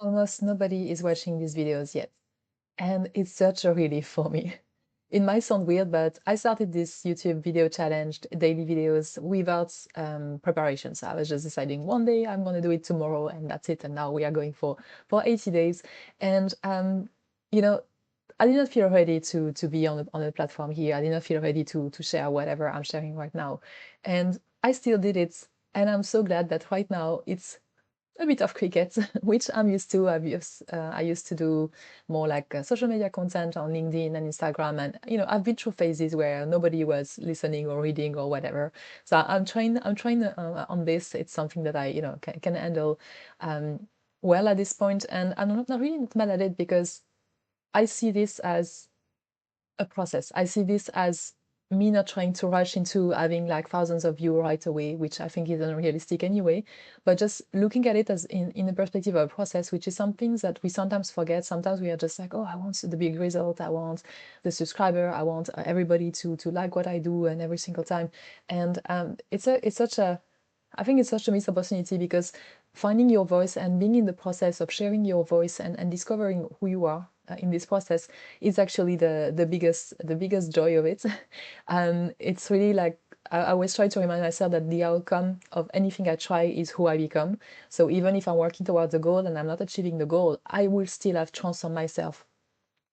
Almost nobody is watching these videos yet, and it's such a relief for me. It might sound weird, but I started this YouTube video challenge, daily videos, without preparation. So I was just deciding one day I'm going to do it tomorrow, and that's it. And now we are going for 80 days. And you know, I did not feel ready to be on a platform here. I did not feel ready to share whatever I'm sharing right now, and I still did it. And I'm so glad that right now it's a bit of cricket, which I'm used to. I used to do more like social media content on LinkedIn and Instagram, and I've been through phases where nobody was listening or reading or whatever. So I'm trying on this. It's something that I can handle well at this point, and I'm not really not mad at it because I see this as a process. I see this as me not trying to rush into having like thousands of views right away, which I think is unrealistic anyway, but just looking at it as in the perspective of a process, which is some things that we sometimes forget. Sometimes we are just like, oh, I want the big result. I want the subscriber. I want everybody to like what I do and every single time. And it's such a I think it's such a missed opportunity because finding your voice and being in the process of sharing your voice and discovering who you are in this process is actually the biggest joy of it. And it's really like I always try to remind myself that the outcome of anything I try is who I become. So even if I'm working towards a goal and I'm not achieving the goal, I will still have transformed myself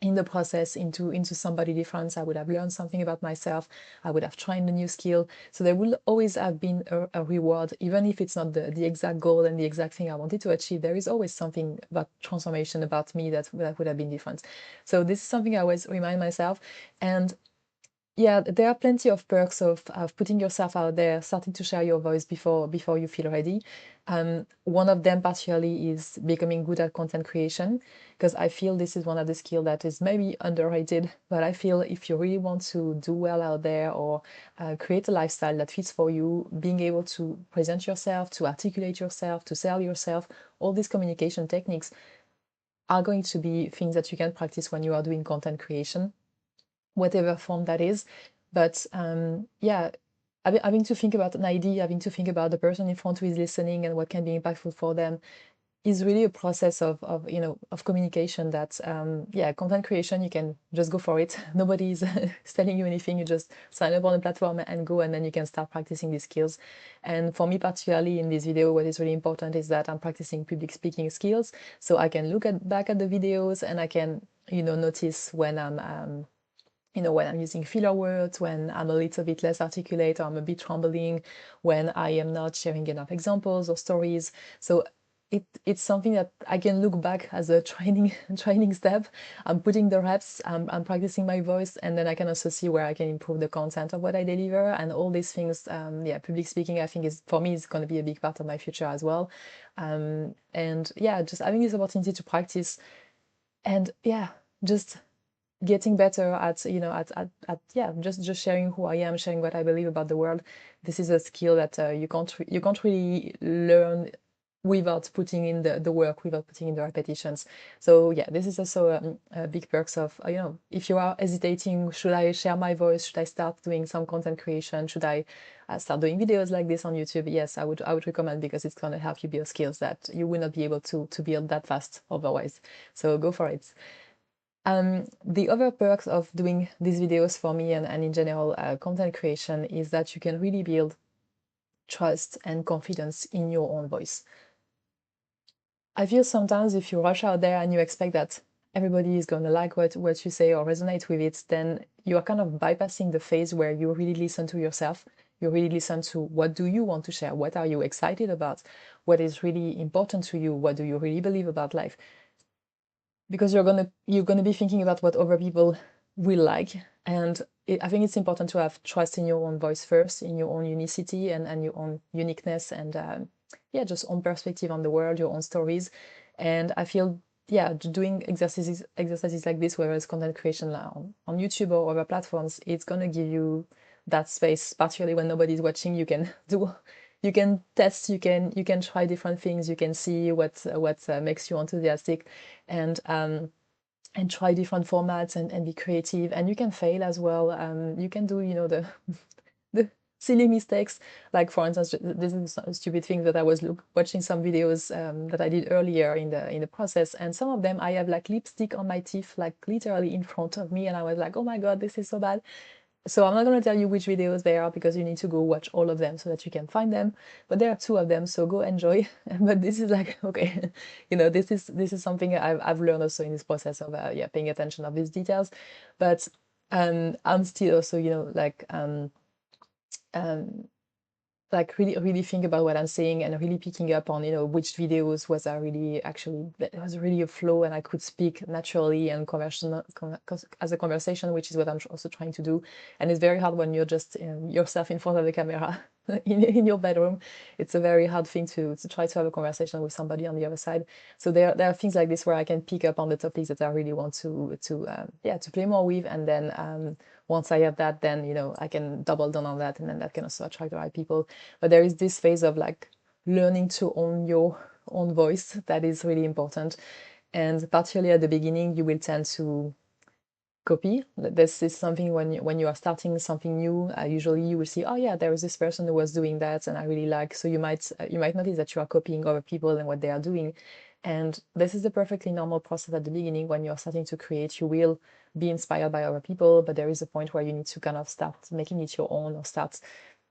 in the process into somebody different. I would have learned something about myself. I would have tried a new skill. So there will always have been a reward, even if it's not the exact goal and the exact thing I wanted to achieve. There is always something about transformation about me that would have been different. So this is something I always remind myself. And yeah, there are plenty of perks of putting yourself out there, starting to share your voice before you feel ready. One of them particularly is becoming good at content creation, because I feel this is one of the skills that is maybe underrated, but I feel if you really want to do well out there or create a lifestyle that fits for you, being able to present yourself, to articulate yourself, to sell yourself, all these communication techniques are going to be things that you can practice when you are doing content creation, whatever form that is. But yeah, having to think about an idea, having to think about the person in front who is listening and what can be impactful for them is really a process of communication that yeah, content creation, you can just go for it. Nobody is telling you anything. You just sign up on the platform and go, and then you can start practicing these skills. And for me particularly in this video, what is really important is that I'm practicing public speaking skills, so I can look back at the videos and I can notice when I'm using filler words, when I'm a little bit less articulate, or I'm a bit rambling, when I am not sharing enough examples or stories. So it's something that I can look back as a training step. I'm putting the reps, I'm practicing my voice, and then I can also see where I can improve the content of what I deliver and all these things. Yeah, public speaking, I think is for me is going to be a big part of my future as well. And yeah, just having this opportunity to practice and yeah, just getting better at yeah, just sharing who I am, sharing what I believe about the world. This is a skill that you can't really learn without putting in the work, without putting in the repetitions. So yeah, this is also a big perks of if you are hesitating, should I share my voice, should I start doing some content creation, should I start doing videos like this on YouTube? Yes, I would recommend, because it's going to help you build skills that you will not be able to build that fast otherwise. So go for it. The other perks of doing these videos for me and in general content creation is that you can really build trust and confidence in your own voice. I feel sometimes if you rush out there and you expect that everybody is going to like what you say or resonate with it, then you are kind of bypassing the phase where you really listen to yourself. You really listen to what do you want to share? What are you excited about? What is really important to you? What do you really believe about life? Because you're gonna be thinking about what other people will like, and I think it's important to have trust in your own voice first, in your own unicity and your own uniqueness, and yeah, just own perspective on the world, your own stories. And I feel yeah, doing exercises like this, whereas content creation on YouTube or other platforms, it's gonna give you that space, particularly when nobody's watching. You can do, you can test, you can try different things, you can see what makes you enthusiastic, and try different formats and be creative, and you can fail as well. You can do the the silly mistakes. Like for instance, this is a stupid thing that I was watching some videos that I did earlier in the process, and some of them I have like lipstick on my teeth, like literally in front of me, and I was like, oh my god, this is so bad. So I'm not going to tell you which videos they are because you need to go watch all of them so that you can find them. But there are two of them, so go enjoy. But this is like, okay, this is something I've learned also in this process of paying attention of these details. But I'm still also like really think about what I'm saying and really picking up on which videos was I really actually that was really a flow and I could speak naturally and as a conversation, which is what I'm also trying to do. And it's very hard when you're just yourself in front of the camera in your bedroom. It's a very hard thing to try to have a conversation with somebody on the other side. So there are things like this where I can pick up on the topics that I really want to play more with, and then once I have that, then I can double down on that, and then that can also attract the right people. But there is this phase of like learning to own your own voice that is really important, and particularly at the beginning, you will tend to copy. This is something when you are starting something new, usually you will see, oh yeah, there was this person who was doing that and I really like. So you might notice that you are copying other people and what they are doing. And this is a perfectly normal process at the beginning. When you're starting to create, you will be inspired by other people, but there is a point where you need to kind of start making it your own, or start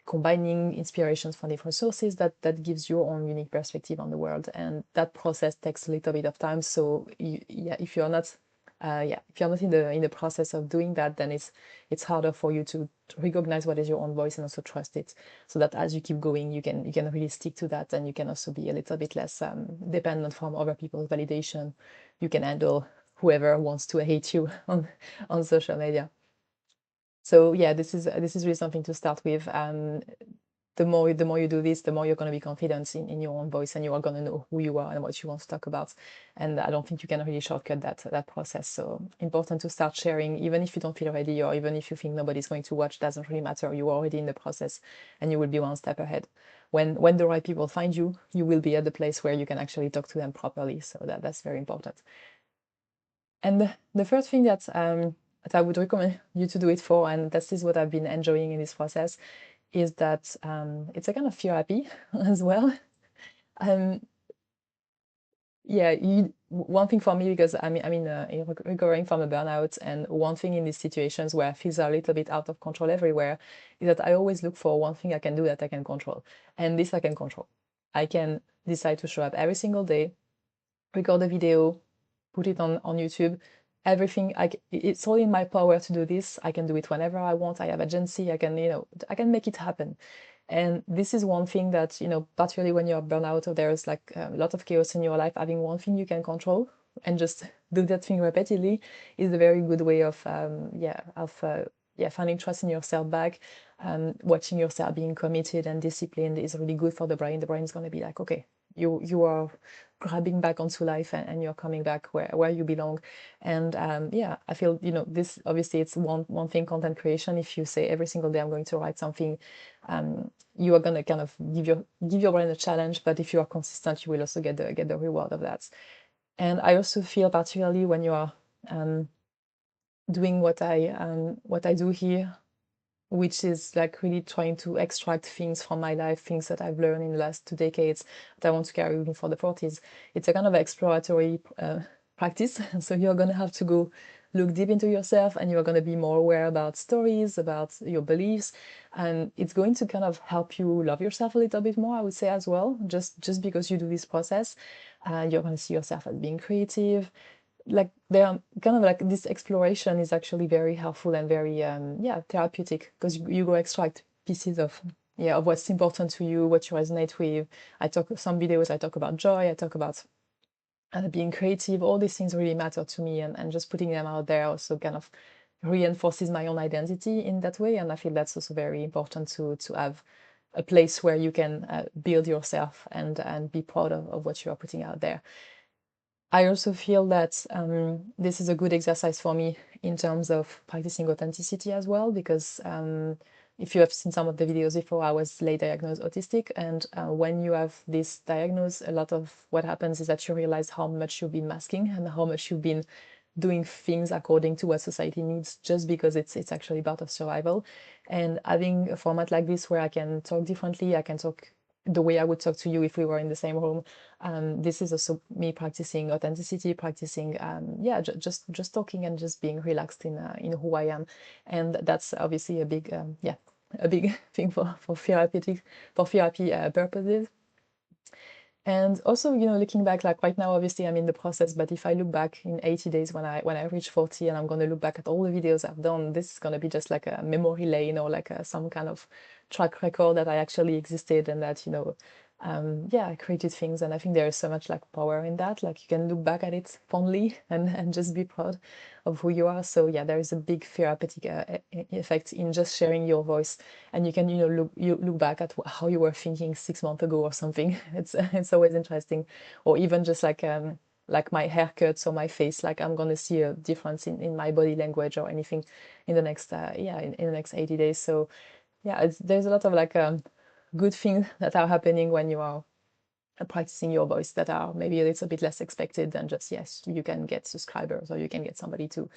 combining inspirations from different sources that gives your own unique perspective on the world. And that process takes a little bit of time. So if you're not if you're not in the process of doing that, then it's harder for you to recognize what is your own voice and also trust it, so that as you keep going, you can really stick to that, and you can also be a little bit less dependent from other people's validation. You can handle whoever wants to hate you on social media. So yeah, this is really something to start with. The more you do this, the more you're going to be confident in your own voice, and you are going to know who you are and what you want to talk about. And I don't think you can really shortcut that process. So important to start sharing, even if you don't feel ready, or even if you think nobody's going to watch. Doesn't really matter. You're already in the process, and you will be one step ahead. When the right people find you, you will be at the place where you can actually talk to them properly. So that's very important. And the first thing that I would recommend you to do it for, and this is what I've been enjoying in this process, is that it's a kind of therapy as well. Um, yeah, one thing for me, because I'm recovering from a burnout, and one thing in these situations where I feel a little bit out of control everywhere is that I always look for one thing I can do that I can control, and this I can control. I can decide to show up every single day, record a video, put it on YouTube. Everything it's all in my power to do this. I can do it whenever I want. I have agency. I can make it happen. And this is one thing that, particularly when you're burnout or there's like a lot of chaos in your life, having one thing you can control and just do that thing repeatedly is a very good way of finding trust in yourself back. Watching yourself being committed and disciplined is really good for the brain. The brain is going to be like, okay, you are grabbing back onto life, and you're coming back where you belong. And I feel, this obviously it's one thing, content creation. If you say every single day I'm going to write something, you are going to kind of give your brain a challenge, but if you are consistent, you will also get the reward of that. And I also feel, particularly when you are doing what I do here, which is like really trying to extract things from my life, things that I've learned in the last 2 decades that I want to carry with me for the 40s. It's a kind of exploratory practice. So you're going to have to go look deep into yourself, and you're going to be more aware about stories, about your beliefs. And it's going to kind of help you love yourself a little bit more, I would say, as well. Just because you do this process, you're going to see yourself as being creative. Like they are kind of like, this exploration is actually very helpful and very therapeutic, because you go extract pieces of what's important to you, what you resonate with. Some videos I talk about joy, I talk about being creative. All these things really matter to me, and just putting them out there also kind of reinforces my own identity in that way. And I feel that's also very important to have a place where you can build yourself and be proud of what you are putting out there. I also feel that this is a good exercise for me in terms of practicing authenticity as well, because if you have seen some of the videos before, I was late diagnosed autistic. And when you have this diagnosis, a lot of what happens is that you realize how much you've been masking and how much you've been doing things according to what society needs just because it's actually part of survival. And having a format like this where I can talk differently, I can talk the way I would talk to you if we were in the same room. This is also me practicing authenticity, practicing yeah, just talking and just being relaxed in who I am. And that's obviously a big yeah, a big thing for therapeutic for therapy purposes. And also, you know, looking back, like right now, obviously I'm in the process, but if I look back in 80 days when I reach 40 and I'm going to look back at all the videos I've done, this is going to be just like a memory lane or like some kind of track record that I actually existed and that, you know, yeah, I created things. And I think there is so much like power in that. Like you can look back at it fondly and just be proud of who you are. So yeah, there is a big therapeutic effect in just sharing your voice, and you can, you know, look back at how you were thinking 6 months ago or something. It's always interesting. Or even just like my haircuts or my face, like I'm gonna see a difference in my body language or anything in the next yeah, in the next 80 days. So yeah, there's a lot of like good things that are happening when you are practicing your voice that are maybe a little bit less expected than just, yes, you can get subscribers or you can get somebody to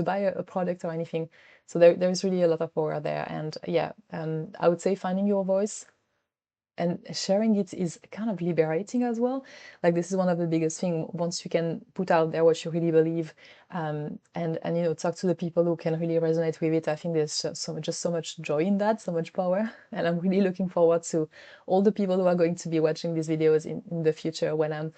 buy a product or anything. So there's really a lot of power there. And yeah, I would say finding your voice and sharing it is kind of liberating as well. Like this is one of the biggest thing. Once you can put out there what you really believe, and you know, talk to the people who can really resonate with it, I think there's just so much joy in that, so much power. And I'm really looking forward to all the people who are going to be watching these videos in the future when I'm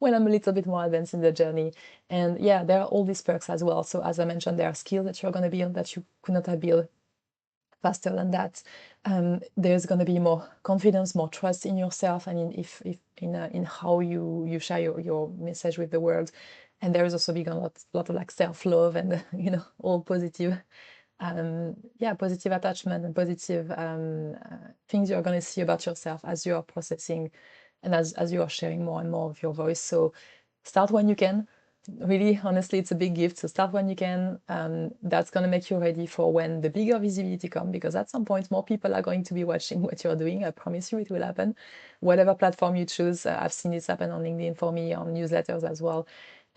a little bit more advanced in the journey. And yeah, there are all these perks as well. So as I mentioned, there are skills that you're going to build that you could not have built faster than that. There's going to be more confidence, more trust in yourself, and if in how you share your message with the world. And there is also big a lot of like self-love and you know, all positive yeah, positive attachment and positive things you're going to see about yourself as you are processing and as you are sharing more and more of your voice. So start when you can. Really, honestly, it's a big gift. So start when you can. That's going to make you ready for when the bigger visibility comes, because at some point more people are going to be watching what you're doing. I promise you it will happen. Whatever platform you choose, I've seen this happen on LinkedIn for me, on newsletters as well,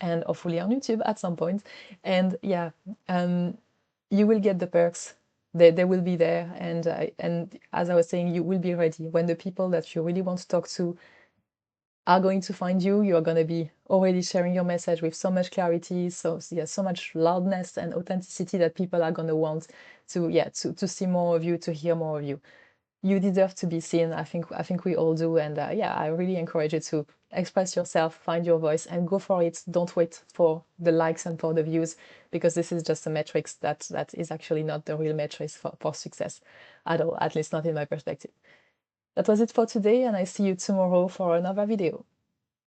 and hopefully on YouTube at some point. And yeah, you will get the perks. They will be there, and as I was saying, you will be ready when the people that you really want to talk to are going to find you. You are going to be already sharing your message with so much clarity, so yeah, so much loudness and authenticity that people are going to want to, yeah, to see more of you, to hear more of you. You deserve to be seen. I think we all do, and yeah, I really encourage you to express yourself, find your voice, and go for it. Don't wait for the likes and for the views, because this is just a metrics that is actually not the real metrics for success at all, at least not in my perspective. That was it for today, and I see you tomorrow for another video.